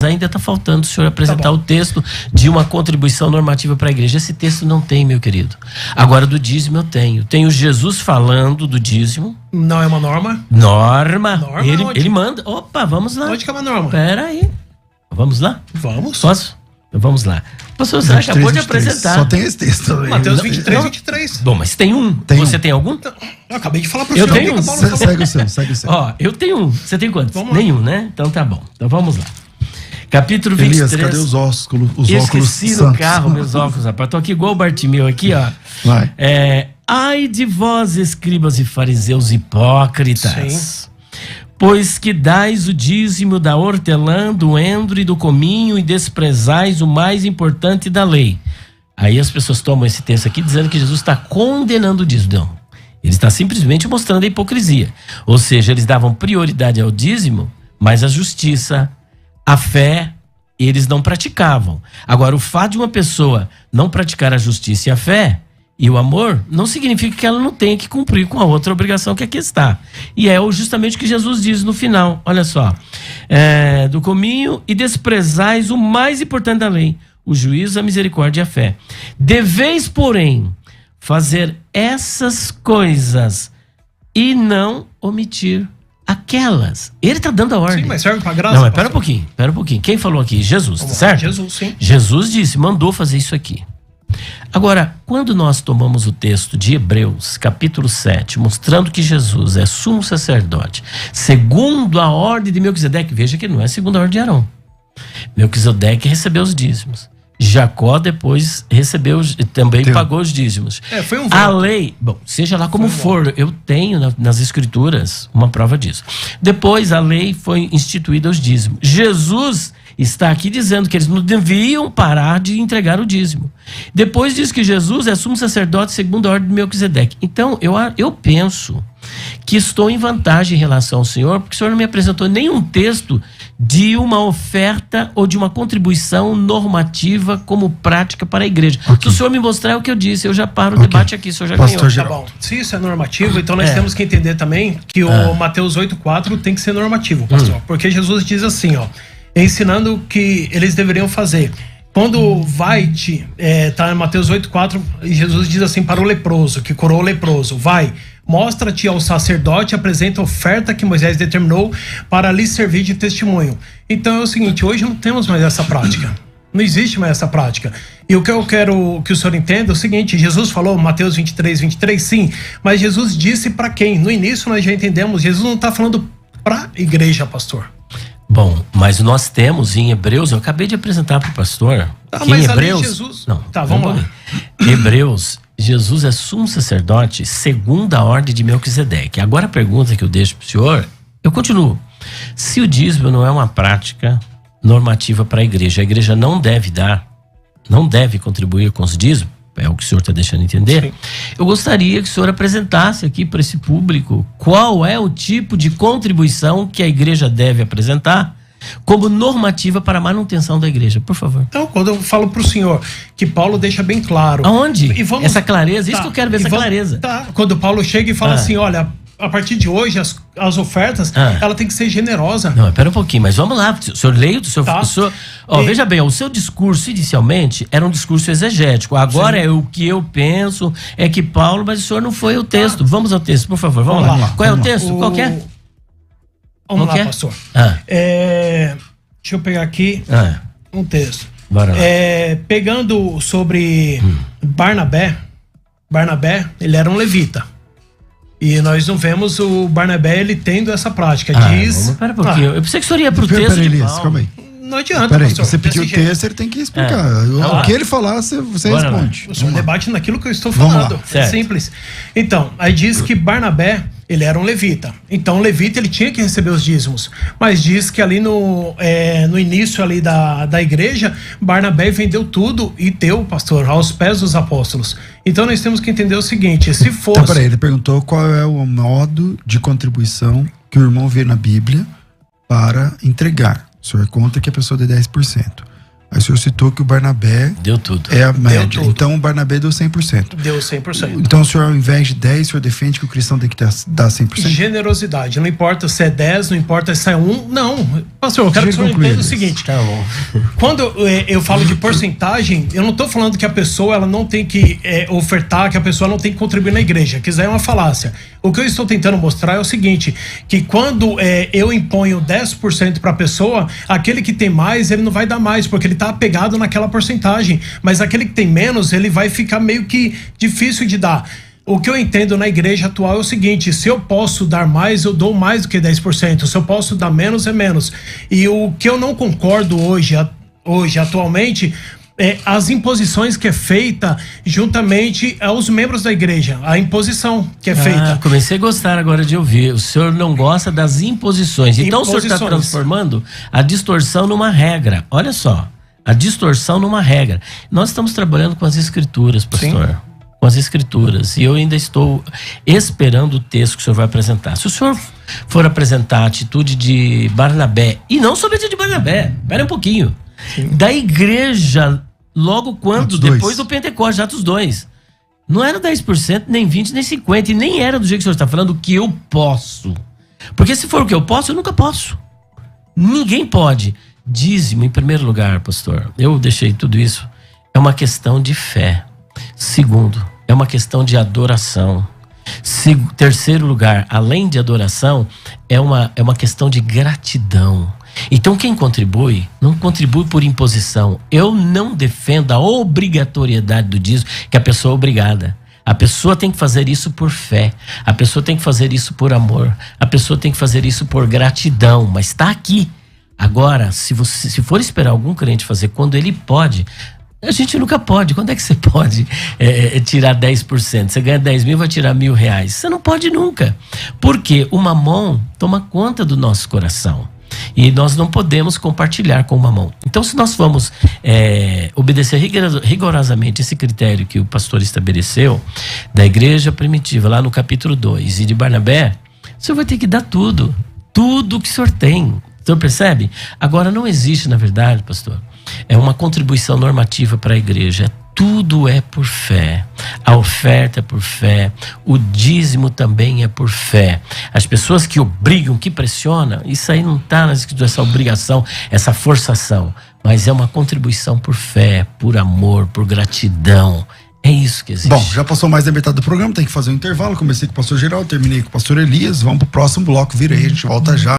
ainda está faltando o senhor apresentar o texto de uma contribuição normativa para a igreja. Esse texto não tem, meu querido. Agora, do dízimo eu tenho. Tenho Jesus falando do dízimo. Não é uma norma? Norma. Ele manda. Opa, vamos lá. Onde que é uma norma? Pera aí. Vamos lá? Vamos. Posso? Vamos lá. Pastor, você acabou de apresentar. Só tem esse texto. Mateus 23, 23. Bom, mas tem um. Você tem algum? Eu acabei de falar pro senhor. Eu tenho um. Segue o seu. Ó, eu tenho um. Você tem quantos? Vamos lá. Nenhum, né? Então tá bom. Então vamos lá. Capítulo 23. Elias, cadê os óculos? Eu esqueci no carro meus óculos, rapaz. Tô aqui igual o Bartimeu aqui, ó. Vai. Ai de vós, escribas e fariseus hipócritas. Sim. Pois que dais o dízimo da hortelã, do endro e do cominho e desprezais o mais importante da lei. Aí as pessoas tomam esse texto aqui dizendo que Jesus está condenando o dízimo. Não. Ele está simplesmente mostrando a hipocrisia. Ou seja, eles davam prioridade ao dízimo, mas a justiça, a fé, eles não praticavam. Agora, o fato de uma pessoa não praticar a justiça e a fé e o amor, não significa que ela não tenha que cumprir com a outra obrigação que aqui está. E é justamente o que Jesus diz no final. Olha só. Do cominho e desprezais o mais importante da lei, o juízo, a misericórdia e a fé. Deveis, porém, fazer essas coisas e não omitir aquelas. Ele está dando a ordem. Sim, mas serve para graça. Não, mas pera um pouquinho. Quem falou aqui? Jesus, certo? Jesus, sim. Jesus disse, mandou fazer isso aqui. Agora, quando nós tomamos o texto de Hebreus, capítulo 7, mostrando que Jesus é sumo sacerdote, segundo a ordem de Melquisedeque, veja que não é segundo a ordem de Arão. Melquisedeque recebeu os dízimos. Jacó depois recebeu, também pagou os dízimos. Foi um voto. A lei, bom, seja lá como for, eu tenho nas escrituras uma prova disso. Depois a lei foi instituída os dízimos. Jesus está aqui dizendo que eles não deviam parar de entregar o dízimo. Depois diz que Jesus é sumo sacerdote segundo a ordem de Melquisedeque. Então, eu penso que estou em vantagem em relação ao senhor, porque o senhor não me apresentou nenhum texto de uma oferta ou de uma contribuição normativa como prática para a igreja. Okay. Se o senhor me mostrar é o que eu disse, eu já paro o debate aqui, o senhor já ganhou. Tá bom. Se isso é normativo, então nós temos que entender também que o Mateus 8,4 tem que ser normativo, pastor. Porque Jesus diz assim, ó, ensinando que eles deveriam fazer. Quando tá em Mateus 8,4, Jesus diz assim para o leproso, que curou o leproso, vai, mostra-te ao sacerdote, apresenta a oferta que Moisés determinou para lhe servir de testemunho. Então é o seguinte, hoje não temos mais essa prática. Não existe mais essa prática. E o que eu quero que o senhor entenda é o seguinte, Jesus falou, Mateus 23, 23, sim, mas Jesus disse para quem? No início nós já entendemos, Jesus não está falando para a igreja, pastor. Bom, mas nós temos em Hebreus, eu acabei de apresentar para o pastor, que em Hebreus... Jesus... Não, tá, vamos lá. Hebreus, Jesus é sumo sacerdote segundo a ordem de Melquisedeque. Agora a pergunta que eu deixo para o senhor, eu continuo. Se o dízimo não é uma prática normativa para a igreja não deve dar, não deve contribuir com os dízimos, é o que o senhor está deixando entender. Sim. Eu gostaria que o senhor apresentasse aqui para esse público qual é o tipo de contribuição que a igreja deve apresentar como normativa para a manutenção da igreja, por favor. Então, quando eu falo para o senhor que Paulo deixa bem claro... Aonde? Essa clareza, isso que eu quero ver, essa clareza. Quando Paulo chega e fala assim, olha... A partir de hoje, as ofertas, ela tem que ser generosa. Não, espera um pouquinho, mas vamos lá. O senhor leia, veja bem, o seu discurso inicialmente era um discurso exegético. Agora é o que eu penso, é que Paulo, mas o senhor não foi o texto. Vamos ao texto, por favor, vamos lá. Qual é o texto? Qual que é? Vamos lá, pastor. Deixa eu pegar aqui um texto. Pegando sobre Barnabé, ele era um levita. E nós não vemos o Barnabé ele tendo essa prática. Espera um pouquinho. Eu pensei que o senhor ia pro texto. Calma aí. Não adianta, Peraí, pastor. você pediu o texto, ele tem que explicar. O que ele falar, você responde. O senhor debate naquilo que eu estou falando. É simples. Então, aí diz que Barnabé, ele era um levita. Então, o levita, ele tinha que receber os dízimos. Mas diz que ali no início ali da igreja, Barnabé vendeu tudo e deu, pastor, aos pés dos apóstolos. Então, nós temos que entender o seguinte, se fosse... Então, peraí, ele perguntou qual é o modo de contribuição que o irmão vê na Bíblia para entregar. O senhor conta que a pessoa dê 10%. Aí o senhor citou que o Barnabé Deu tudo. é a média. tudo. Então o Barnabé deu 100%. Deu 100%. Então o senhor, ao invés de 10, o senhor defende que o cristão tem que dar 100%? Generosidade. Não importa se é 10, não importa se é 1. Não. Pastor, eu quero que o senhor entenda o seguinte. Tá bom. Quando eu falo de porcentagem, eu não estou falando que a pessoa ela não tem que ofertar, que a pessoa não tem que contribuir na igreja, que isso é uma falácia. O que eu estou tentando mostrar é o seguinte, que quando eu imponho 10% para a pessoa, aquele que tem mais, ele não vai dar mais, porque ele está apegado naquela porcentagem. Mas aquele que tem menos, ele vai ficar meio que difícil de dar. O que eu entendo na igreja atual é o seguinte, se eu posso dar mais, eu dou mais do que 10%. Se eu posso dar menos, é menos. E o que eu não concordo hoje atualmente, as imposições que é feita juntamente aos membros da igreja, a imposição que é feita. Comecei a gostar agora de ouvir. O senhor não gosta das imposições. Então o senhor está transformando a distorção numa regra. Olha só, a distorção numa regra. Nós estamos trabalhando com as escrituras, pastor. Sim. Com as escrituras. E eu ainda estou esperando o texto que o senhor vai apresentar. Se o senhor for apresentar a atitude de Barnabé, e não somente a de Barnabé, espera um pouquinho. Sim. Da igreja, logo quando? Depois do Pentecostes, Atos 2. Não era 10%, nem 20%, nem 50%, e nem era do jeito que o senhor está falando, o que eu posso. Porque se for o que eu posso, eu nunca posso. Ninguém pode. Dízimo, em primeiro lugar, pastor, eu deixei tudo isso, é uma questão de fé. Segundo, é uma questão de adoração. Terceiro lugar, além de adoração, é uma questão de gratidão. Então quem contribui, não contribui por imposição. Eu não defendo a obrigatoriedade do dízimo, que a pessoa é obrigada. A pessoa tem que fazer isso por fé. A pessoa tem que fazer isso por amor. A pessoa tem que fazer isso por gratidão. Mas está aqui. Agora, se for esperar algum crente fazer quando ele pode, a gente nunca pode. Quando é que você pode tirar 10%? Você ganha 10 mil, vai tirar R$1.000. Você não pode nunca. Porque o mamão toma conta do nosso coração. E nós não podemos compartilhar com o mamão. Então, se nós vamos obedecer rigorosamente esse critério que o pastor estabeleceu, da igreja primitiva, lá no capítulo 2, e de Barnabé, o senhor vai ter que dar tudo. Tudo que o senhor tem. O senhor percebe? Agora, não existe, na verdade, pastor, uma contribuição normativa para a igreja. Tudo é por fé. A oferta é por fé. O dízimo também é por fé. As pessoas que obrigam, que pressionam, isso aí não está nas escrituras, essa obrigação, essa forçação. Mas é uma contribuição por fé, por amor, por gratidão. É isso que existe. Bom, já passou mais da metade do programa, tem que fazer um intervalo. Comecei com o pastor Geraldo, terminei com o pastor Elias. Vamos pro próximo bloco, vira aí, a gente volta já.